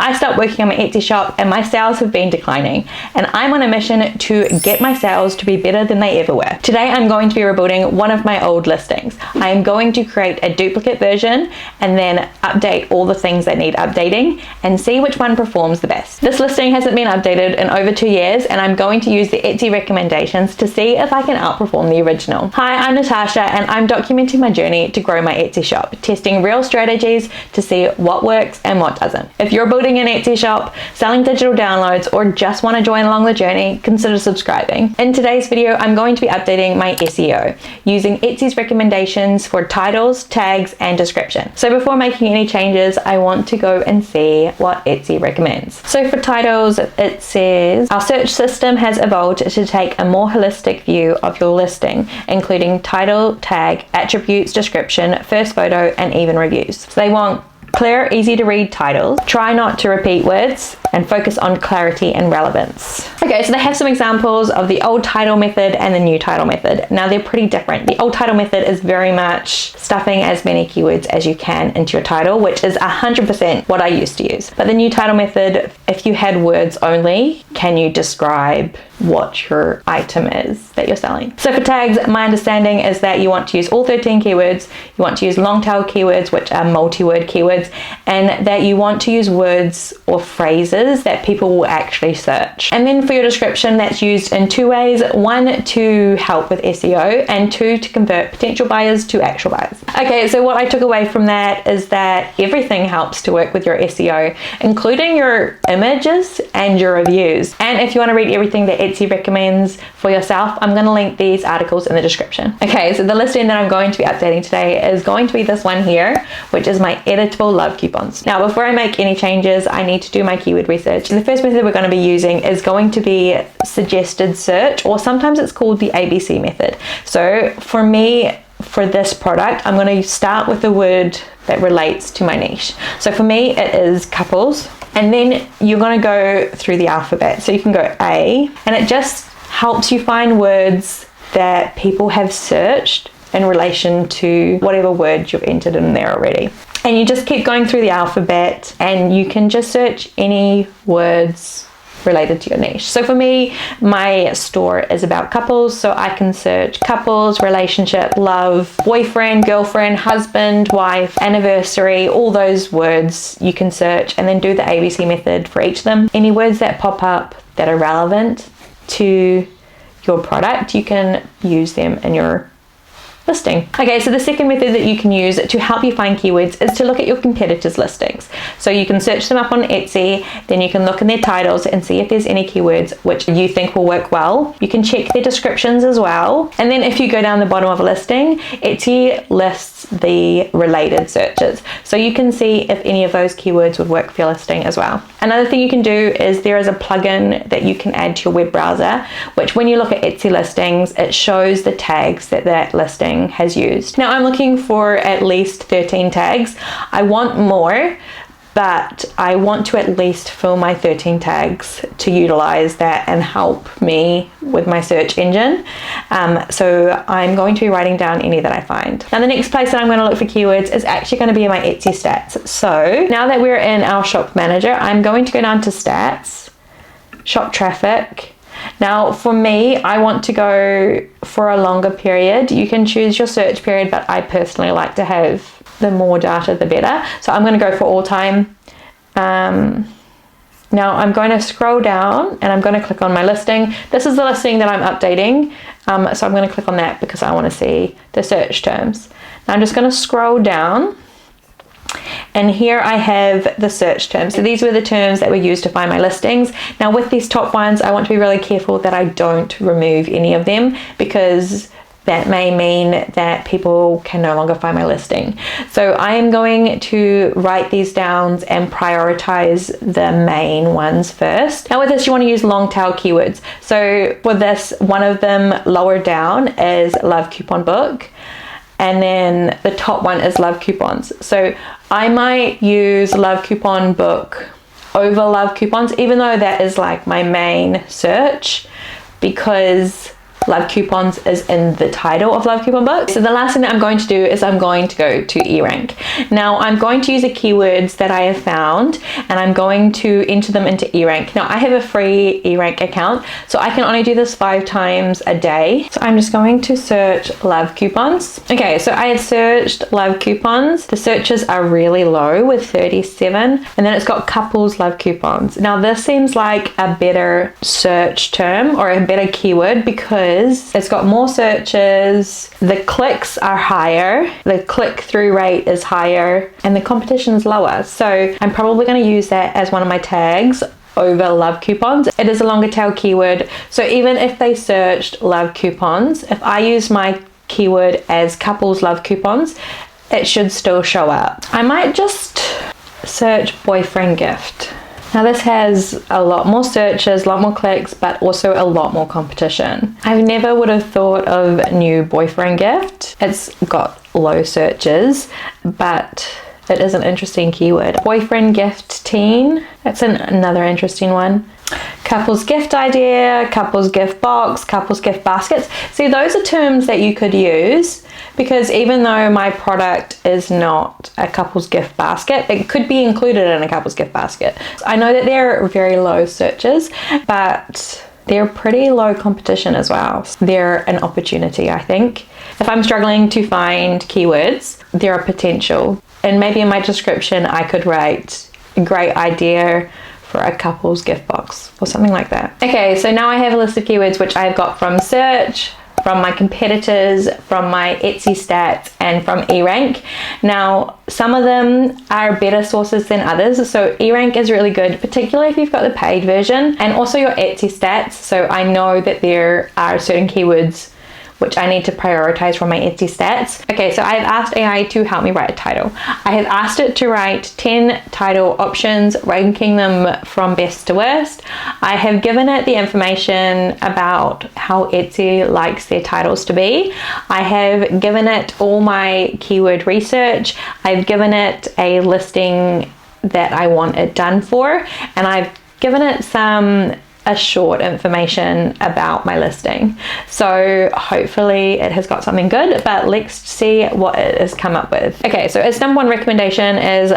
I stopped working on my Etsy shop and my sales have been declining, and I'm on a mission to get my sales to be better than they ever were. Today I'm going to be rebuilding one of my old listings. I am going to create a duplicate version and then update all the things that need updating and see which one performs the best. This listing hasn't been updated in over 2 years, and I'm going to use the Etsy recommendations to see if I can outperform the original. Hi, I'm Natasha, and I'm documenting my journey to grow my Etsy shop, testing real strategies to see what works and what doesn't. If you're building an Etsy shop, selling digital downloads, or just want to join along the journey, consider subscribing. In today's video, I'm going to be updating my SEO using Etsy's recommendations for titles, tags, and description. So before making any changes, I want to go and see what Etsy recommends. So for titles, it says, our search system has evolved to take a more holistic view of your listing, including title, tag, attributes, description, first photo, and even reviews. So they want clear, easy to read titles, try not to repeat words, and focus on clarity and relevance. Okay, so they have some examples of the old title method and the new title method. Now they're pretty different. The old title method is very much stuffing as many keywords as you can into your title, which is 100% what I used to use. But the new title method, if you had words only, can you describe what your item is that you're selling? So for tags, my understanding is that you want to use all 13 keywords, you want to use long tail keywords, which are multi-word keywords, and that you want to use words or phrases that people will actually search. And then for your description, that's used in 2 ways. 1, to help with SEO, and 2, to convert potential buyers to actual buyers. Okay, so what I took away from that is that everything helps to work with your SEO, including your images and your reviews. And if you want to read everything that Etsy recommends for yourself, I'm going to link these articles in the description. Okay, so the listing that I'm going to be updating today is going to be this one here, which is my editable love coupons. Now, before I make any changes, I need to do my keyword research. The first method we're going to be using is going to be suggested search, or sometimes it's called the ABC method. So for me, for this product, I'm going to start with a word that relates to my niche. So for me, it is couples. And then you're going to go through the alphabet. So you can go A, and it just helps you find words that people have searched in relation to whatever word you've entered in there already. And you just keep going through the alphabet, and you can just search any words related to your niche. So for me, my store is about couples, so I can search couples, relationship, love, boyfriend, girlfriend, husband, wife, anniversary, all those words you can search, and then do the ABC method for each of them. Any words that pop up that are relevant to your product, you can use them in your listing. Okay, so the second method that you can use to help you find keywords is to look at your competitors' listings. So you can search them up on Etsy, then you can look in their titles and see if there's any keywords which you think will work well. You can check their descriptions as well. And then if you go down the bottom of a listing, Etsy lists the related searches. So you can see if any of those keywords would work for your listing as well. Another thing you can do is there is a plugin that you can add to your web browser, which when you look at Etsy listings, it shows the tags that that listing has used. Now I'm looking for at least 13 tags. I want more, but I want to at least fill my 13 tags to utilize that and help me with my search engine. So I'm going to be writing down any that I find. Now the next place that I'm going to look for keywords is actually going to be in my Etsy stats. So now that we're in our shop manager, I'm going to go down to stats, shop traffic. Now for me, I want to go for a longer period. You can choose your search period, but I personally like to have the more data the better. So I'm going to go for all time. Now I'm going to scroll down and I'm going to click on my listing. This is the listing that I'm updating. So I'm going to click on that because I want to see the search terms. Now I'm just going to scroll down. And here I have the search terms. So these were the terms that were used to find my listings. Now with these top ones, I want to be really careful that I don't remove any of them, because that may mean that people can no longer find my listing. So I am going to write these down and prioritize the main ones first. Now with this, you want to use long tail keywords. So for this, one of them lower down is love coupon book. And then the top one is love coupons. So I might use love coupon book over love coupons, even though that is like my main search, because Love Coupons is in the title of Love Coupon Book. So the last thing that I'm going to do is I'm going to go to eRank. Now I'm going to use the keywords that I have found and I'm going to enter them into eRank. Now I have a free eRank account, so I can only do this 5 times a day. So I'm just going to search Love Coupons. Okay, so I have searched Love Coupons. The searches are really low with 37, and then it's got couples love coupons. Now this seems like a better search term or a better keyword because it's got more searches, the clicks are higher, the click-through rate is higher, and the competition is lower. So I'm probably going to use that as one of my tags over Love Coupons. It is a longer tail keyword, so even if they searched Love Coupons, if I use my keyword as couples love coupons, it should still show up. I might just search boyfriend gift. Now this has a lot more searches, a lot more clicks, but also a lot more competition. I never would have thought of new boyfriend gift. It's got low searches, but it is an interesting keyword. Boyfriend gift teen, that's another interesting one. Couples gift idea, couples gift box, couples gift baskets. See, those are terms that you could use because even though my product is not a couples gift basket, it could be included in a couples gift basket. I know that they're very low searches, but they're pretty low competition as well. They're an opportunity, I think. If I'm struggling to find keywords, they're a potential. And maybe in my description, I could write a great idea for a couple's gift box or something like that. Okay, so now I have a list of keywords which I've got from search, from my competitors, from my Etsy stats, and from eRank. Now, some of them are better sources than others, so eRank is really good, particularly if you've got the paid version, and also your Etsy stats. So I know that there are certain keywords which I need to prioritize from my Etsy stats. Okay, so I've asked AI to help me write a title. I have asked it to write 10 title options, ranking them from best to worst. I have given it the information about how Etsy likes their titles to be. I have given it all my keyword research. I've given it a listing that I want it done for, and I've given it a short information about my listing. So hopefully it has got something good, but let's see what it has come up with. Okay, so its number 1 recommendation is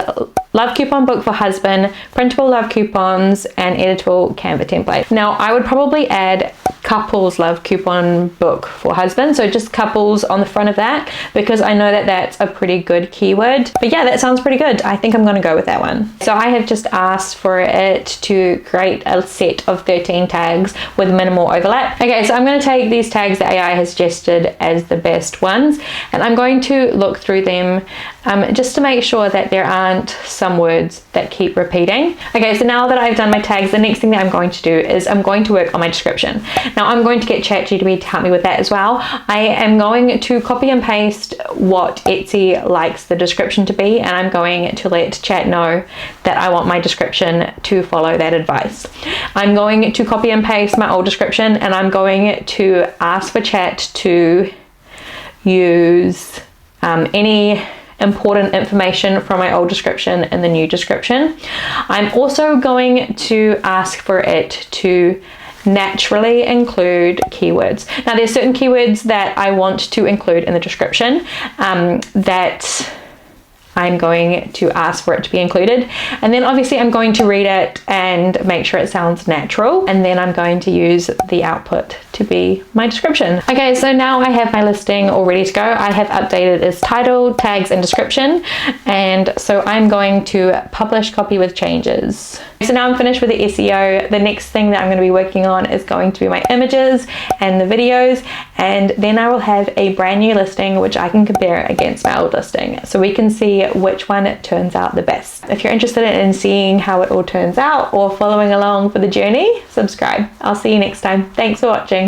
Love Coupon Book for Husband, printable love coupons, and editable Canva template. Now I would probably add couples love coupon book for husband, so just couples on the front of that, because I know that that's a pretty good keyword. But yeah, that sounds pretty good. I think I'm going to go with that one. So I have just asked for it to create a set of 13 tags with minimal overlap. Okay, so I'm going to take these tags that AI has suggested as the best ones, and I'm going to look through them just to make sure that there aren't some words that keep repeating. Okay, so now that I've done my tags, the next thing that I'm going to do is I'm going to work on my description. Now I'm going to get ChatGPT to help me with that as well. I am going to copy and paste what Etsy likes the description to be, and I'm going to let Chat know that I want my description to follow that advice. I'm going to copy and paste my old description, and I'm going to ask for Chat to use any important information from my old description in the new description. I'm also going to ask for it to naturally include keywords. Now there's certain keywords that I want to include in the description that I'm going to ask for it to be included, and then obviously I'm going to read it and make sure it sounds natural, and then I'm going to use the output to be my description. Okay, so now I have my listing all ready to go. I have updated its title, tags, and description, and so I'm going to publish copy with changes. So now I'm finished with the SEO. The next thing that I'm going to be working on is going to be my images and the videos, and then I will have a brand new listing which I can compare against my old listing, so we can see which one turns out the best. If you're interested in seeing how it all turns out or following along for the journey, subscribe. I'll see you next time. Thanks for watching.